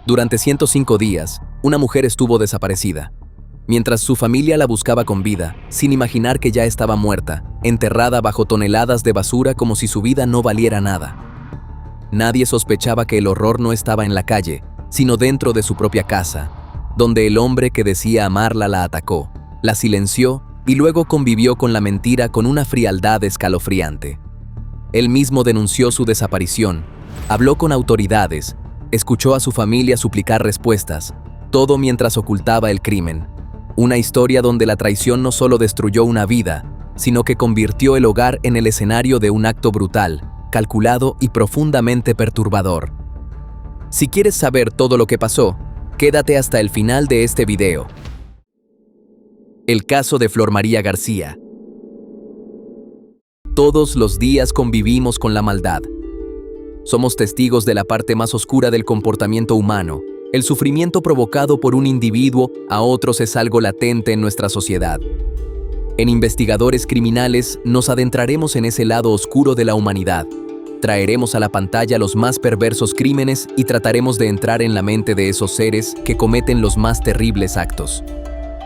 Durante 105 días, una mujer estuvo desaparecida. Mientras su familia la buscaba con vida, sin imaginar que ya estaba muerta, enterrada bajo toneladas de basura como si su vida no valiera nada. Nadie sospechaba que el horror no estaba en la calle, sino dentro de su propia casa, donde el hombre que decía amarla la atacó, la silenció y luego convivió con la mentira con una frialdad escalofriante. Él mismo denunció su desaparición, habló con autoridades, escuchó a su familia suplicar respuestas, todo mientras ocultaba el crimen. Una historia donde la traición no solo destruyó una vida, sino que convirtió el hogar en el escenario de un acto brutal, calculado y profundamente perturbador. Si quieres saber todo lo que pasó, quédate hasta el final de este video. El caso de Flor María García. Todos los días convivimos con la maldad. Somos testigos de la parte más oscura del comportamiento humano. El sufrimiento provocado por un individuo a otros es algo latente en nuestra sociedad. En Investigadores Criminales nos adentraremos en ese lado oscuro de la humanidad. Traeremos a la pantalla los más perversos crímenes y trataremos de entrar en la mente de esos seres que cometen los más terribles actos.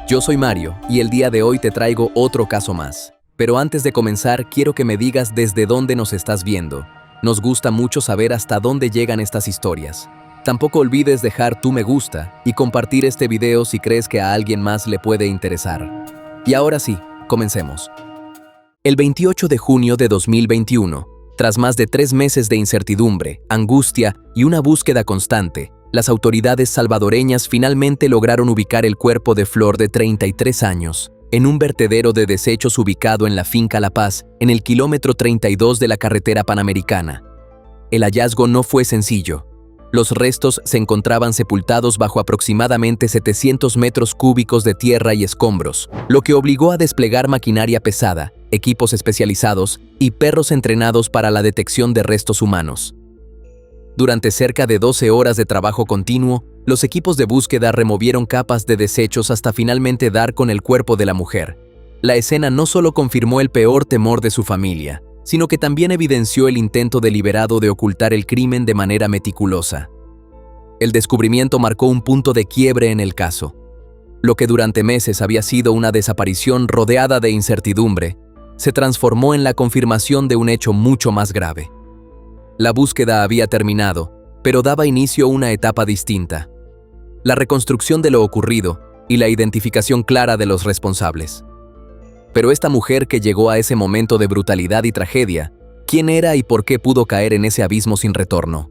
Yo soy Mario y el día de hoy te traigo otro caso más. Pero antes de comenzar, quiero que me digas desde dónde nos estás viendo. Nos gusta mucho saber hasta dónde llegan estas historias. Tampoco olvides dejar tu me gusta y compartir este video si crees que a alguien más le puede interesar. Y ahora sí, comencemos. El 28 de junio de 2021, tras más de 3 meses de incertidumbre, angustia y una búsqueda constante, las autoridades salvadoreñas finalmente lograron ubicar el cuerpo de Flor de 33 años en un vertedero de desechos ubicado en la finca La Paz, en el kilómetro 32 de la carretera panamericana. El hallazgo no fue sencillo. Los restos se encontraban sepultados bajo aproximadamente 700 metros cúbicos de tierra y escombros, lo que obligó a desplegar maquinaria pesada, equipos especializados y perros entrenados para la detección de restos humanos. Durante cerca de 12 horas de trabajo continuo, los equipos de búsqueda removieron capas de desechos hasta finalmente dar con el cuerpo de la mujer. La escena no solo confirmó el peor temor de su familia, sino que también evidenció el intento deliberado de ocultar el crimen de manera meticulosa. El descubrimiento marcó un punto de quiebre en el caso. Lo que durante meses había sido una desaparición rodeada de incertidumbre, se transformó en la confirmación de un hecho mucho más grave. La búsqueda había terminado, pero daba inicio a una etapa distinta: la reconstrucción de lo ocurrido y la identificación clara de los responsables. Pero esta mujer que llegó a ese momento de brutalidad y tragedia, ¿quién era y por qué pudo caer en ese abismo sin retorno?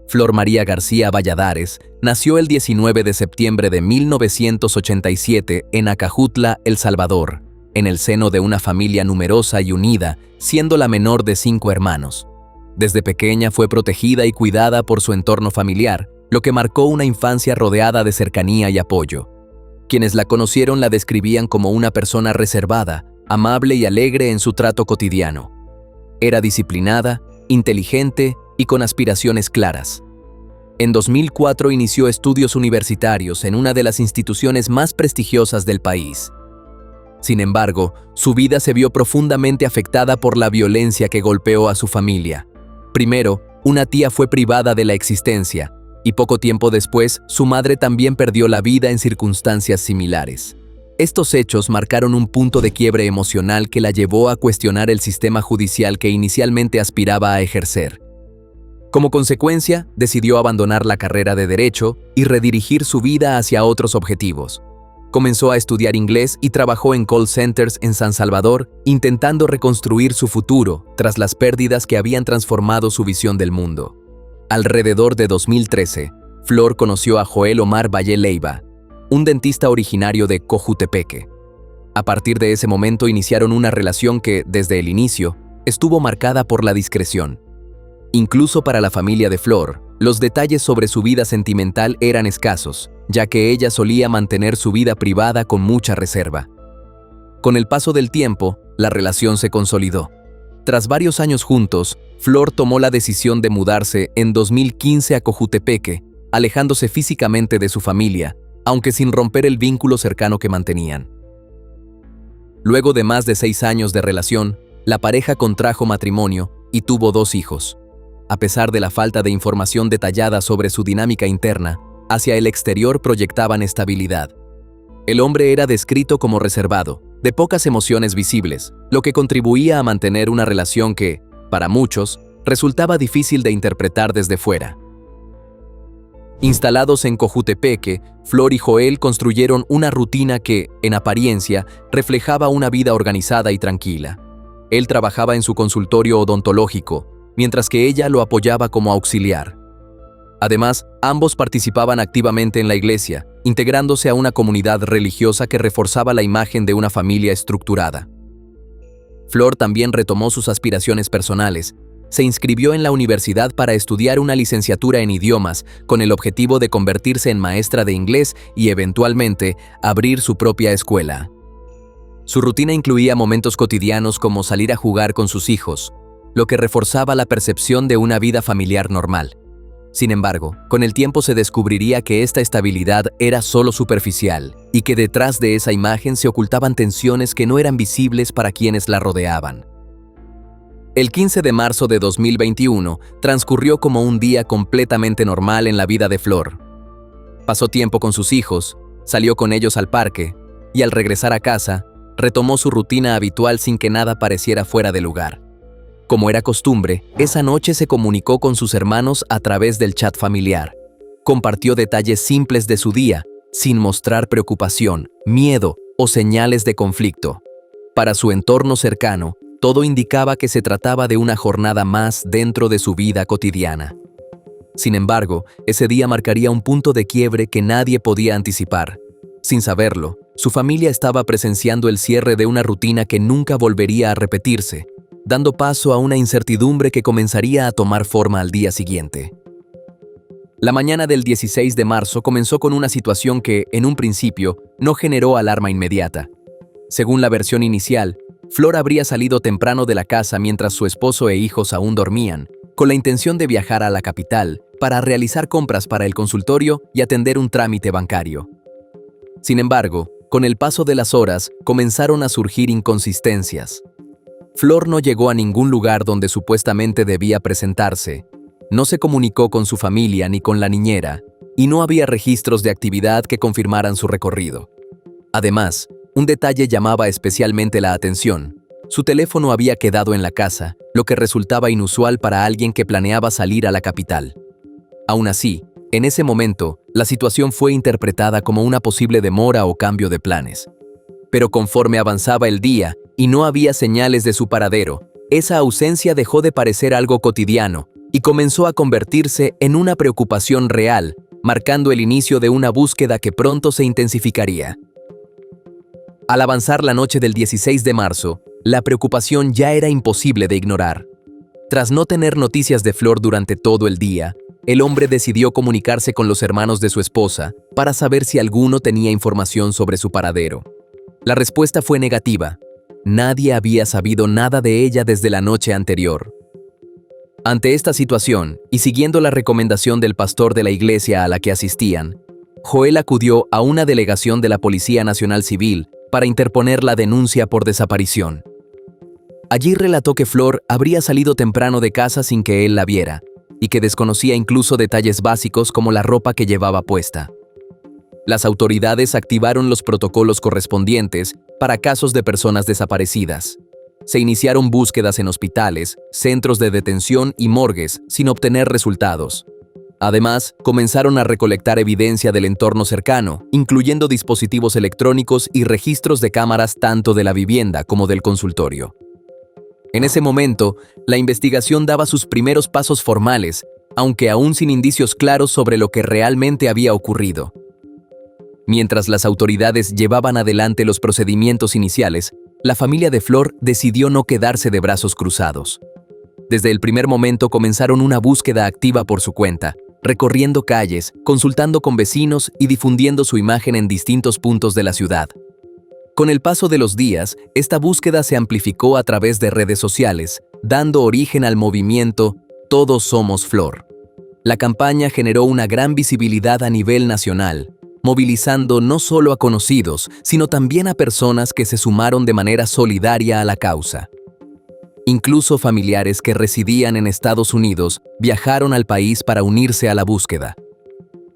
Flor María García Valladares nació el 19 de septiembre de 1987 en Acajutla, El Salvador, en el seno de una familia numerosa y unida, siendo la menor de 5 hermanos. Desde pequeña fue protegida y cuidada por su entorno familiar, lo que marcó una infancia rodeada de cercanía y apoyo. Quienes la conocieron la describían como una persona reservada, amable y alegre en su trato cotidiano. Era disciplinada, inteligente y con aspiraciones claras. En 2004 inició estudios universitarios en una de las instituciones más prestigiosas del país. Sin embargo, su vida se vio profundamente afectada por la violencia que golpeó a su familia. Primero, una tía fue privada de la existencia, y poco tiempo después, su madre también perdió la vida en circunstancias similares. Estos hechos marcaron un punto de quiebre emocional que la llevó a cuestionar el sistema judicial que inicialmente aspiraba a ejercer. Como consecuencia, decidió abandonar la carrera de Derecho y redirigir su vida hacia otros objetivos. Comenzó a estudiar inglés y trabajó en call centers en San Salvador, intentando reconstruir su futuro tras las pérdidas que habían transformado su visión del mundo. Alrededor de 2013, Flor conoció a Joel Omar Valle Leiva, un dentista originario de Cojutepeque. A partir de ese momento iniciaron una relación que, desde el inicio, estuvo marcada por la discreción. Incluso para la familia de Flor, los detalles sobre su vida sentimental eran escasos, ya que ella solía mantener su vida privada con mucha reserva. Con el paso del tiempo, la relación se consolidó. Tras varios años juntos, Flor tomó la decisión de mudarse en 2015 a Cojutepeque, alejándose físicamente de su familia, aunque sin romper el vínculo cercano que mantenían. Luego de más de 6 años de relación, la pareja contrajo matrimonio y tuvo 2 hijos. a pesar de la falta de información detallada sobre su dinámica interna, hacia el exterior proyectaban estabilidad. El hombre era descrito como reservado, de pocas emociones visibles, lo que contribuía a mantener una relación que, para muchos, resultaba difícil de interpretar desde fuera. Instalados en Cojutepeque, Flor y Joel construyeron una rutina que, en apariencia, reflejaba una vida organizada y tranquila. Él trabajaba en su consultorio odontológico, mientras que ella lo apoyaba como auxiliar. Además, ambos participaban activamente en la iglesia, integrándose a una comunidad religiosa que reforzaba la imagen de una familia estructurada. Flor también retomó sus aspiraciones personales. Se inscribió en la universidad para estudiar una licenciatura en idiomas con el objetivo de convertirse en maestra de inglés y eventualmente abrir su propia escuela. Su rutina incluía momentos cotidianos como salir a jugar con sus hijos, lo que reforzaba la percepción de una vida familiar normal. Sin embargo, con el tiempo se descubriría que esta estabilidad era solo superficial y que detrás de esa imagen se ocultaban tensiones que no eran visibles para quienes la rodeaban. El 15 de marzo de 2021 transcurrió como un día completamente normal en la vida de Flor. Pasó tiempo con sus hijos, salió con ellos al parque y al regresar a casa, retomó su rutina habitual sin que nada pareciera fuera de lugar. Como era costumbre, esa noche se comunicó con sus hermanos a través del chat familiar. Compartió detalles simples de su día, sin mostrar preocupación, miedo o señales de conflicto. Para su entorno cercano, todo indicaba que se trataba de una jornada más dentro de su vida cotidiana. Sin embargo, ese día marcaría un punto de quiebre que nadie podía anticipar. Sin saberlo, su familia estaba presenciando el cierre de una rutina que nunca volvería a repetirse, dando paso a una incertidumbre que comenzaría a tomar forma al día siguiente. La mañana del 16 de marzo comenzó con una situación que, en un principio, no generó alarma inmediata. Según la versión inicial, Flor habría salido temprano de la casa mientras su esposo e hijos aún dormían, con la intención de viajar a la capital para realizar compras para el consultorio y atender un trámite bancario. Sin embargo, con el paso de las horas, comenzaron a surgir inconsistencias. Flor no llegó a ningún lugar donde supuestamente debía presentarse, no se comunicó con su familia ni con la niñera, y no había registros de actividad que confirmaran su recorrido. Además, un detalle llamaba especialmente la atención. Su teléfono había quedado en la casa, lo que resultaba inusual para alguien que planeaba salir a la capital. Aún así, en ese momento, la situación fue interpretada como una posible demora o cambio de planes. Pero conforme avanzaba el día y no había señales de su paradero, esa ausencia dejó de parecer algo cotidiano y comenzó a convertirse en una preocupación real, marcando el inicio de una búsqueda que pronto se intensificaría. Al avanzar la noche del 16 de marzo, la preocupación ya era imposible de ignorar. Tras no tener noticias de Flor durante todo el día, el hombre decidió comunicarse con los hermanos de su esposa para saber si alguno tenía información sobre su paradero. La respuesta fue negativa. Nadie había sabido nada de ella desde la noche anterior. Ante esta situación, y siguiendo la recomendación del pastor de la iglesia a la que asistían, Joel acudió a una delegación de la Policía Nacional Civil para interponer la denuncia por desaparición. Allí relató que Flor habría salido temprano de casa sin que él la viera, y que desconocía incluso detalles básicos como la ropa que llevaba puesta. Las autoridades activaron los protocolos correspondientes para casos de personas desaparecidas. Se iniciaron búsquedas en hospitales, centros de detención y morgues sin obtener resultados. Además, comenzaron a recolectar evidencia del entorno cercano, incluyendo dispositivos electrónicos y registros de cámaras tanto de la vivienda como del consultorio. En ese momento, la investigación daba sus primeros pasos formales, aunque aún sin indicios claros sobre lo que realmente había ocurrido. Mientras las autoridades llevaban adelante los procedimientos iniciales, la familia de Flor decidió no quedarse de brazos cruzados. Desde el primer momento comenzaron una búsqueda activa por su cuenta, recorriendo calles, consultando con vecinos y difundiendo su imagen en distintos puntos de la ciudad. Con el paso de los días, esta búsqueda se amplificó a través de redes sociales, dando origen al movimiento Todos Somos Flor. La campaña generó una gran visibilidad a nivel nacional, movilizando no solo a conocidos, sino también a personas que se sumaron de manera solidaria a la causa. Incluso familiares que residían en Estados Unidos viajaron al país para unirse a la búsqueda.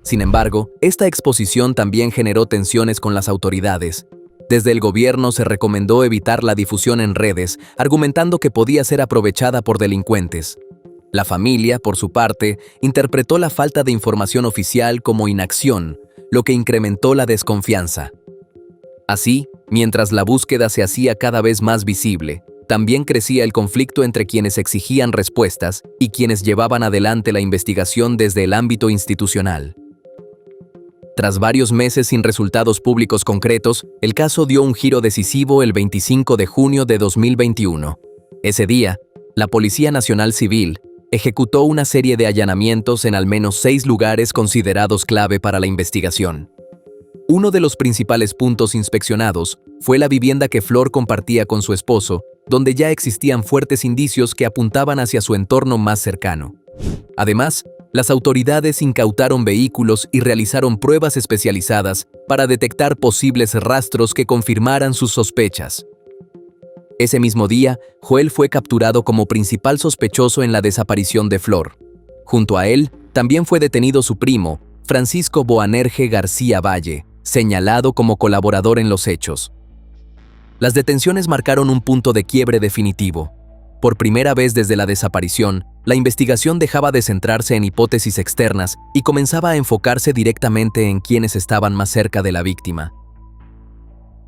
Sin embargo, esta exposición también generó tensiones con las autoridades. Desde el gobierno se recomendó evitar la difusión en redes, argumentando que podía ser aprovechada por delincuentes. La familia, por su parte, interpretó la falta de información oficial como inacción, lo que incrementó la desconfianza. Así, mientras la búsqueda se hacía cada vez más visible, también crecía el conflicto entre quienes exigían respuestas y quienes llevaban adelante la investigación desde el ámbito institucional. Tras varios meses sin resultados públicos concretos, el caso dio un giro decisivo el 25 de junio de 2021. Ese día, la Policía Nacional Civil ejecutó una serie de allanamientos en al menos 6 lugares considerados clave para la investigación. Uno de los principales puntos inspeccionados fue la vivienda que Flor compartía con su esposo, donde ya existían fuertes indicios que apuntaban hacia su entorno más cercano. Además, las autoridades incautaron vehículos y realizaron pruebas especializadas para detectar posibles rastros que confirmaran sus sospechas. Ese mismo día, Joel fue capturado como principal sospechoso en la desaparición de Flor. Junto a él, también fue detenido su primo, Francisco Boanerge García Valle, señalado como colaborador en los hechos. Las detenciones marcaron un punto de quiebre definitivo. Por primera vez desde la desaparición, la investigación dejaba de centrarse en hipótesis externas y comenzaba a enfocarse directamente en quienes estaban más cerca de la víctima.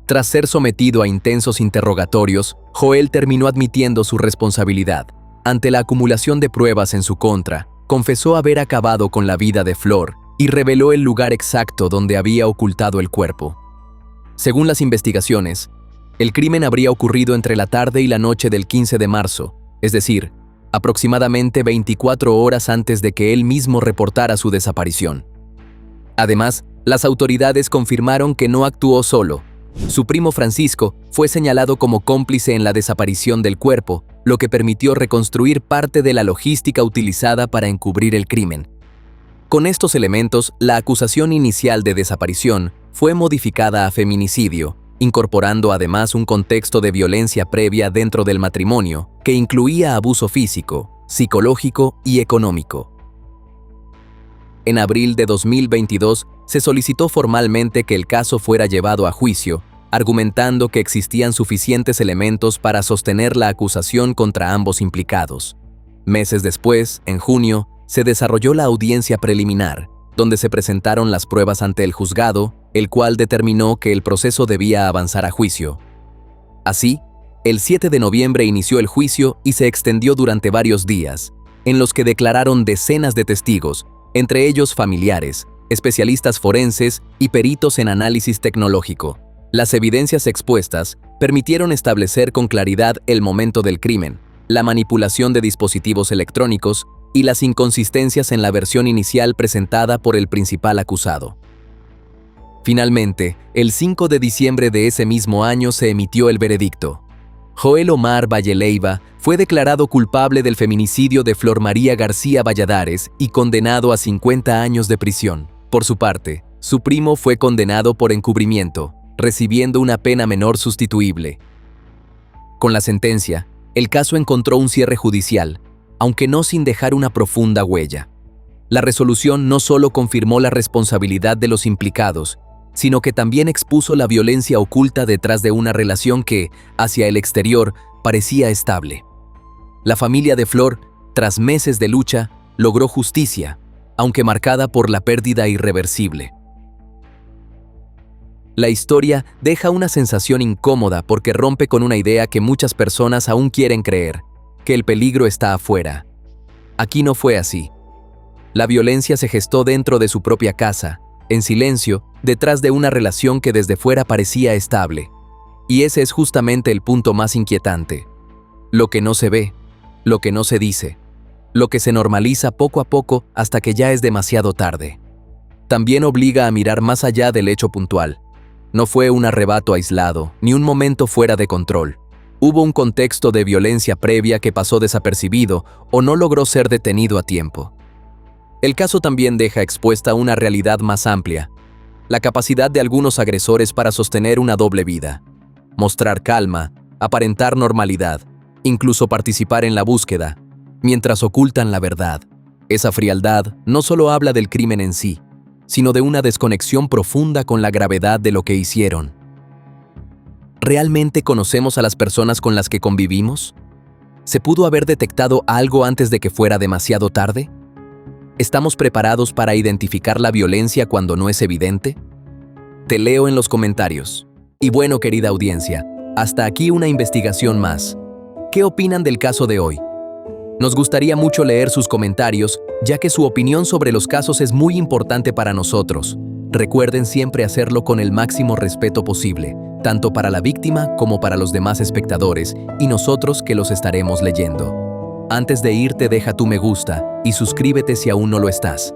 Tras ser sometido a intensos interrogatorios, Joel terminó admitiendo su responsabilidad. Ante la acumulación de pruebas en su contra, confesó haber acabado con la vida de Flor y reveló el lugar exacto donde había ocultado el cuerpo. Según las investigaciones, el crimen habría ocurrido entre la tarde y la noche del 15 de marzo, es decir, aproximadamente 24 horas antes de que él mismo reportara su desaparición. Además, las autoridades confirmaron que no actuó solo. Su primo Francisco fue señalado como cómplice en la desaparición del cuerpo, lo que permitió reconstruir parte de la logística utilizada para encubrir el crimen. Con estos elementos, la acusación inicial de desaparición fue modificada a feminicidio, incorporando además un contexto de violencia previa dentro del matrimonio, que incluía abuso físico, psicológico y económico. En abril de 2022, se solicitó formalmente que el caso fuera llevado a juicio, argumentando que existían suficientes elementos para sostener la acusación contra ambos implicados. Meses después, en junio, se desarrolló la audiencia preliminar, donde se presentaron las pruebas ante el juzgado, el cual determinó que el proceso debía avanzar a juicio. Así, el 7 de noviembre inició el juicio y se extendió durante varios días, en los que declararon decenas de testigos, entre ellos familiares, especialistas forenses y peritos en análisis tecnológico. Las evidencias expuestas permitieron establecer con claridad el momento del crimen, la manipulación de dispositivos electrónicos y las inconsistencias en la versión inicial presentada por el principal acusado. Finalmente, el 5 de diciembre de ese mismo año se emitió el veredicto. Joel Omar Valle Leiva fue declarado culpable del feminicidio de Flor María García Valladares y condenado a 50 años de prisión. Por su parte, su primo fue condenado por encubrimiento, recibiendo una pena menor sustituible. Con la sentencia, el caso encontró un cierre judicial, aunque no sin dejar una profunda huella. La resolución no solo confirmó la responsabilidad de los implicados, sino que también expuso la violencia oculta detrás de una relación que, hacia el exterior, parecía estable. La familia de Flor, tras meses de lucha, logró justicia, aunque marcada por la pérdida irreversible. La historia deja una sensación incómoda porque rompe con una idea que muchas personas aún quieren creer, que el peligro está afuera. Aquí no fue así. La violencia se gestó dentro de su propia casa, en silencio, detrás de una relación que desde fuera parecía estable. Y ese es justamente el punto más inquietante. Lo que no se ve, lo que no se dice, lo que se normaliza poco a poco hasta que ya es demasiado tarde. También obliga a mirar más allá del hecho puntual. No fue un arrebato aislado, ni un momento fuera de control. Hubo un contexto de violencia previa que pasó desapercibido o no logró ser detenido a tiempo. El caso también deja expuesta una realidad más amplia, la capacidad de algunos agresores para sostener una doble vida, mostrar calma, aparentar normalidad, incluso participar en la búsqueda, mientras ocultan la verdad. Esa frialdad no solo habla del crimen en sí, sino de una desconexión profunda con la gravedad de lo que hicieron. ¿Realmente conocemos a las personas con las que convivimos? ¿Se pudo haber detectado algo antes de que fuera demasiado tarde? ¿Estamos preparados para identificar la violencia cuando no es evidente? Te leo en los comentarios. Y bueno, querida audiencia, hasta aquí una investigación más. ¿Qué opinan del caso de hoy? Nos gustaría mucho leer sus comentarios, ya que su opinión sobre los casos es muy importante para nosotros. Recuerden siempre hacerlo con el máximo respeto posible, tanto para la víctima como para los demás espectadores, y nosotros que los estaremos leyendo. Antes de irte, deja tu me gusta y suscríbete si aún no lo estás.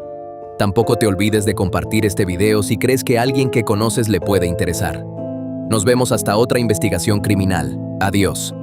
Tampoco te olvides de compartir este video si crees que a alguien que conoces le puede interesar. Nos vemos hasta otra investigación criminal. Adiós.